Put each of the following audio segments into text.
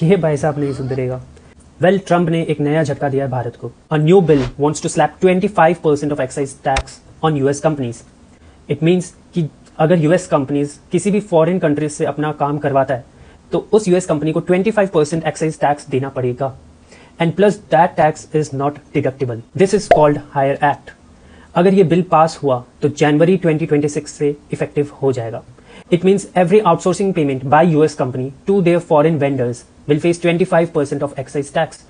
ये भाई साहब नहीं सुधरेगा। वेल, ट्रंप ने एक नया झटका दिया है भारत को। A new bill wants to slap 25% of excise tax on US companies. It means कि अगर यूएस कंपनीज किसी भी फॉरेन कंट्रीज से अपना काम करवाता है तो उस यूएस कंपनी को 25% एक्साइज टैक्स देना पड़ेगा, and plus that tax is not deductible. This is called hire act. अगर ये बिल पास हुआ तो जनवरी 2026 से इफेक्टिव हो जाएगा। It means every outsourcing payment by US company to their foreign vendors will face 25% of excise tax,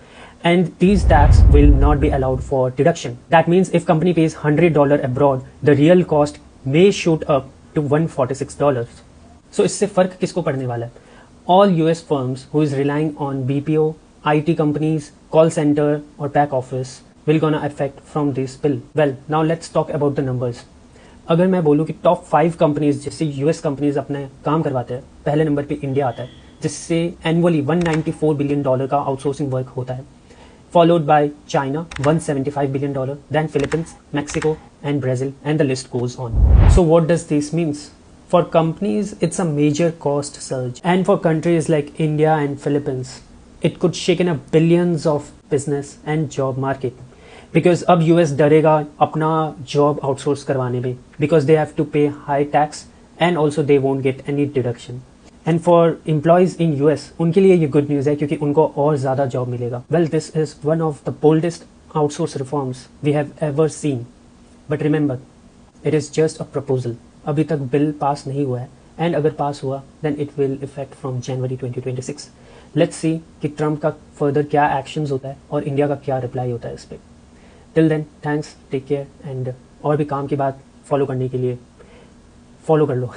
and these tax will not be allowed for deduction. That means if company pays $100 abroad, the real cost may shoot up to $146. So इससे फर्क किसको पड़ने वाला है? All US firms who is relying on BPO, IT companies, call center or back office will gonna affect from this bill. Well, now let's talk about the numbers. अगर मैं बोलूँ कि टॉप 5 कंपनीज जिससे यूएस कंपनीज अपने काम करवाते हैं, पहले नंबर पे इंडिया आता है जिससे एनुअली $194 बिलियन का आउटसोर्सिंग वर्क होता है, followed by China $175 billion, then Philippines, Mexico and Brazil, and the list goes on. So what does this means? For companies it's a major cost surge, and for countries like India and Philippines it could shake in a billions of business and job market. Because अब US डरेगा अपना job outsource करवाने में, because they have to पे high tax and also they won't get any deduction. And for employees in US उनके लिए ये good news है क्योंकि उनको और ज़्यादा जॉब मिलेगा। Well, this is one of the boldest outsource reforms we have ever seen, but remember it is just a proposal. अभी तक बिल पास नहीं हुआ है, एंड अगर पास हुआ then it will effect from January 2026। Let's see कि Trump का further क्या एक्शंस होता है और इंडिया का क्या रिप्लाई होता है इस पर। Till then thanks, take care, and और भी काम की बात फॉलो करने के लिए फॉलो कर लो।